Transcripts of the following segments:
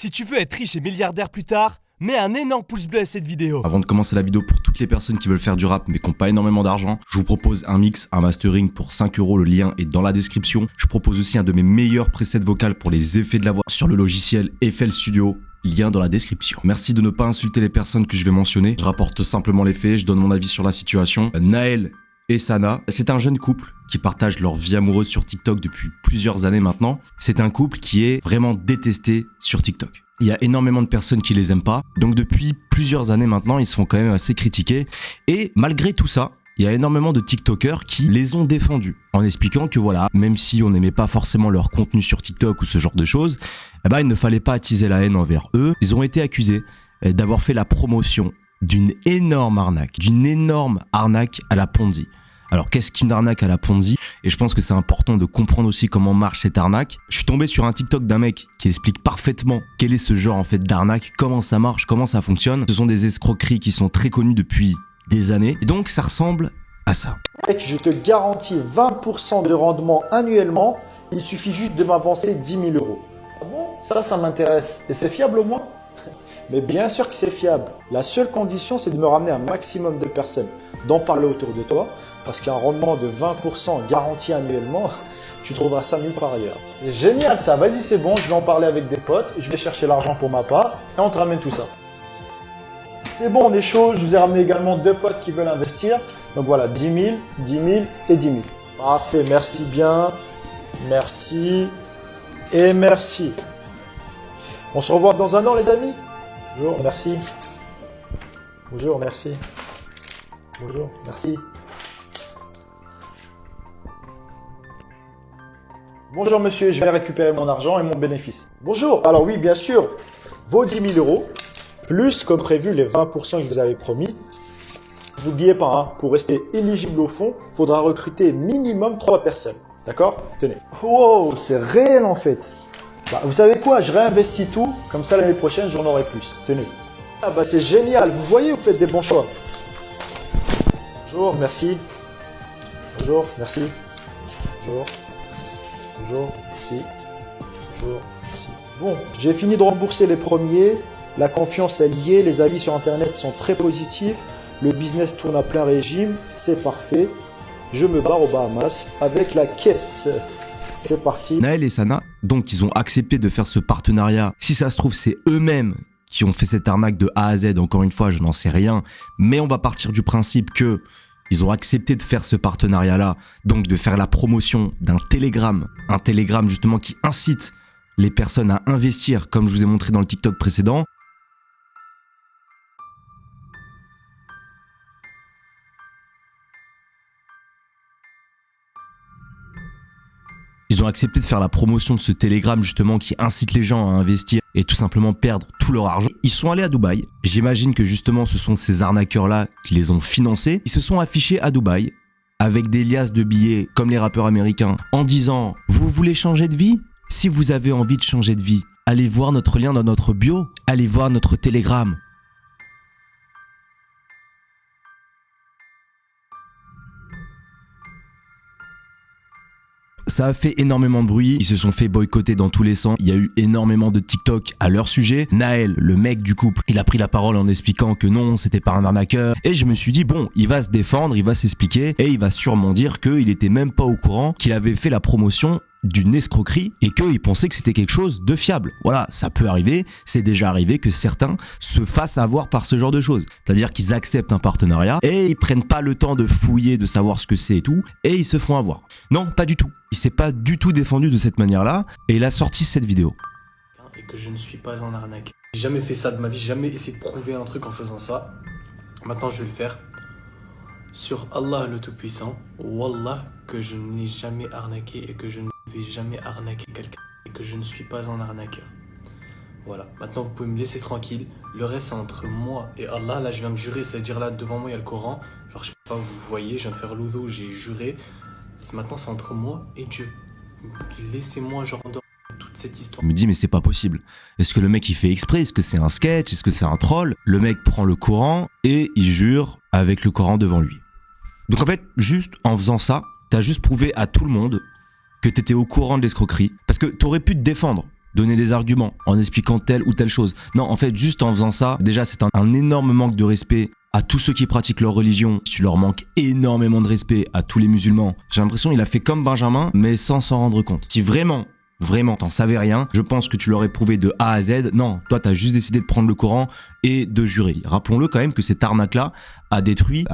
Si tu veux être riche et milliardaire plus tard, mets un énorme pouce bleu à cette vidéo. Avant de commencer la vidéo, pour toutes les personnes qui veulent faire du rap mais qui n'ont pas énormément d'argent, je vous propose un mix, un mastering pour 5 €, le lien est dans la description. Je propose aussi un de mes meilleurs presets vocaux pour les effets de la voix sur le logiciel FL Studio. Lien dans la description. Merci de ne pas insulter les personnes que je vais mentionner. Je rapporte simplement les faits, je donne mon avis sur la situation. Naël et Sana, c'est un jeune couple qui partage leur vie amoureuse sur TikTok depuis plusieurs années maintenant. C'est un couple qui est vraiment détesté sur TikTok. Il y a énormément de personnes qui les aiment pas. Donc depuis plusieurs années maintenant, ils se font quand même assez critiquer. Et malgré tout ça, il y a énormément de TikTokers qui les ont défendus en expliquant que voilà, même si on n'aimait pas forcément leur contenu sur TikTok ou ce genre de choses, eh ben, il ne fallait pas attiser la haine envers eux. Ils ont été accusés d'avoir fait la promotion d'une énorme arnaque à la Ponzi. Alors qu'est-ce qu'une arnaque à la Ponzi? Et je pense que c'est important de comprendre aussi comment marche cette arnaque. Je suis tombé sur un TikTok d'un mec qui explique parfaitement quel est ce genre en fait d'arnaque, comment ça marche, comment ça fonctionne. Ce sont des escroqueries qui sont très connues depuis des années. Et donc ça ressemble à ça. Mec, je te garantis 20% de rendement annuellement. Il suffit juste de m'avancer 10 000 €. Ah bon? Ça m'intéresse. Et c'est fiable au moins? Mais bien sûr que c'est fiable. La seule condition, c'est de me ramener un maximum de personnes, d'en parler autour de toi, parce qu'un rendement de 20% garanti annuellement, tu trouveras ça nulle part ailleurs. C'est génial ça, vas-y c'est bon, je vais en parler avec des potes, je vais chercher l'argent pour ma part, et on te ramène tout ça. C'est bon, on est chaud, je vous ai ramené également 2 potes qui veulent investir, donc voilà, 10 000, 10 000 et 10 000. Parfait, merci bien, merci et merci. On se revoit dans un an les amis. Bonjour, merci. Bonjour, merci. Bonjour, merci. Bonjour monsieur, je vais récupérer mon argent et mon bénéfice. Bonjour, alors oui, bien sûr, vos 10 000 €, plus comme prévu les 20% que je vous avais promis. N'oubliez pas, hein, pour rester éligible au fonds, il faudra recruter minimum 3 personnes. D'accord? Tenez. Wow, c'est réel en fait. Bah, vous savez quoi, je réinvestis tout, comme ça l'année prochaine j'en aurai plus. Tenez. Ah bah c'est génial, vous voyez, vous faites des bons choix. Bonjour, merci. Bonjour, merci. Bonjour. Bonjour, merci. Bonjour, merci. Bon, j'ai fini de rembourser les premiers. La confiance est liée, les avis sur internet sont très positifs. Le business tourne à plein régime, c'est parfait. Je me barre aux Bahamas avec la caisse. C'est parti. Naël et Sana, donc ils ont accepté de faire ce partenariat. Si ça se trouve, c'est eux-mêmes qui ont fait cette arnaque de A à Z. Encore une fois, je n'en sais rien. Mais on va partir du principe que ils ont accepté de faire ce partenariat-là, donc de faire la promotion d'un Telegram. Un Telegram justement qui incite les personnes à investir, comme je vous ai montré dans le TikTok précédent. Ils ont accepté de faire la promotion de ce Telegram justement qui incite les gens à investir et tout simplement perdre tout leur argent. Ils sont allés à Dubaï. J'imagine que justement ce sont ces arnaqueurs-là qui les ont financés. Ils se sont affichés à Dubaï avec des liasses de billets comme les rappeurs américains en disant « Vous voulez changer de vie ? Si vous avez envie de changer de vie, allez voir notre lien dans notre bio, allez voir notre Telegram. » Ça a fait énormément de bruit, ils se sont fait boycotter dans tous les sens, il y a eu énormément de TikTok à leur sujet. Naël, le mec du couple, il a pris la parole en expliquant que non, c'était pas un arnaqueur. Et je me suis dit, bon, il va se défendre, il va s'expliquer et il va sûrement dire qu'il était même pas au courant qu'il avait fait la promotion d'une escroquerie et qu'il pensait que c'était quelque chose de fiable. Voilà, ça peut arriver, c'est déjà arrivé que certains se fassent avoir par ce genre de choses. C'est-à-dire qu'ils acceptent un partenariat et ils prennent pas le temps de fouiller, de savoir ce que c'est et tout, et ils se font avoir. Non, pas du tout. Il s'est pas du tout défendu de cette manière-là et il a sorti cette vidéo. Et que je ne suis pas un arnaque. J'ai jamais fait ça de ma vie, j'ai jamais essayé de prouver un truc en faisant ça. Maintenant je vais le faire. Sur Allah le Tout-Puissant, Wallah que je n'ai jamais arnaqué et que je ne vais jamais arnaquer quelqu'un et que je ne suis pas un arnaqueur. Voilà, maintenant vous pouvez me laisser tranquille. Le reste c'est entre moi et Allah. Là je viens de jurer, c'est-à-dire là devant moi il y a le Coran. Genre je sais pas, vous voyez, je viens de faire l'oudou, j'ai juré. Maintenant c'est entre moi et Dieu. Laissez-moi genre endormir toute cette histoire. Je me dis mais c'est pas possible. Est-ce que le mec il fait exprès? Est-ce que c'est un sketch? Est-ce que c'est un troll? Le mec prend le Coran et il jure avec le Coran devant lui. Donc en fait, juste en faisant ça, t'as juste prouvé à tout le monde que t'étais au courant de l'escroquerie. Parce que t'aurais pu te défendre. donner des arguments, en expliquant telle ou telle chose. Non, en fait, juste en faisant ça, déjà, c'est un énorme manque de respect à tous ceux qui pratiquent leur religion. Tu leur manques énormément de respect à tous les musulmans. J'ai l'impression qu'il a fait comme Benjamin, mais sans s'en rendre compte. Si vraiment t'en savais rien, je pense que tu l'aurais prouvé de A à Z. Non, toi, t'as juste décidé de prendre le Coran et de jurer. Rappelons-le quand même que cette arnaque-là a détruit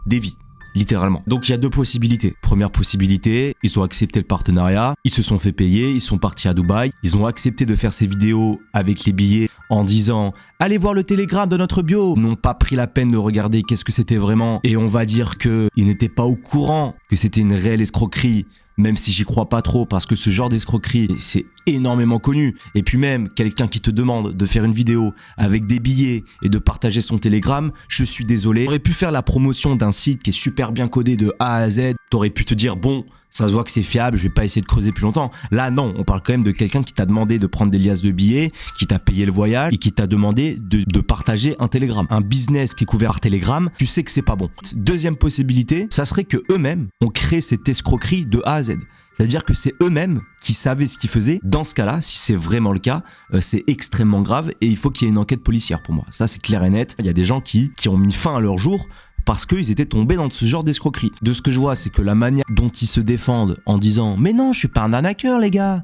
des vies. Littéralement. Donc il y a deux possibilités. Première possibilité, ils ont accepté le partenariat, ils se sont fait payer, ils sont partis à Dubaï, ils ont accepté de faire ces vidéos avec les billets en disant « Allez voir le télégramme de notre bio !» Ils n'ont pas pris la peine de regarder qu'est-ce que c'était vraiment et on va dire qu'ils n'étaient pas au courant que c'était une réelle escroquerie. Même si j'y crois pas trop parce que ce genre d'escroquerie, c'est énormément connu. Et puis même, quelqu'un qui te demande de faire une vidéo avec des billets et de partager son télégramme, je suis désolé. T'aurais pu faire la promotion d'un site qui est super bien codé de A à Z. T'aurais pu te dire, bon, ça se voit que c'est fiable, je vais pas essayer de creuser plus longtemps. Là, non, on parle quand même de quelqu'un qui t'a demandé de prendre des liasses de billets, qui t'a payé le voyage et qui t'a demandé de partager un télégramme. Un business qui est couvert par télégramme, tu sais que c'est pas bon. Deuxième possibilité, ça serait que eux-mêmes ont créé cette escroquerie de A à Z. C'est-à-dire que c'est eux-mêmes qui savaient ce qu'ils faisaient. Dans ce cas-là, si c'est vraiment le cas, c'est extrêmement grave et il faut qu'il y ait une enquête policière pour moi. Ça, c'est clair et net. Il y a des gens qui ont mis fin à leur jour parce qu'ils étaient tombés dans ce genre d'escroquerie. De ce que je vois, c'est que la manière dont ils se défendent en disant « Mais non, je suis pas un arnaqueur, les gars !»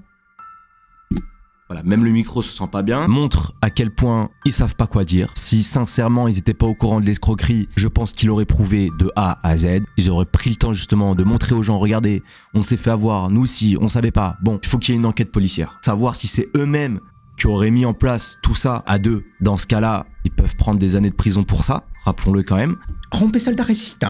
Voilà, même le micro se sent pas bien, montre à quel point ils savent pas quoi dire. Si sincèrement ils étaient pas au courant de l'escroquerie, je pense qu'ils l'auraient prouvé de A à Z. Ils auraient pris le temps justement de montrer aux gens, regardez, on s'est fait avoir, nous aussi, on savait pas. Bon, il faut qu'il y ait une enquête policière. Savoir si c'est eux-mêmes qui auraient mis en place tout ça à deux. Dans ce cas-là, ils peuvent prendre des années de prison pour ça, rappelons-le quand même. Rompe soldat résistant.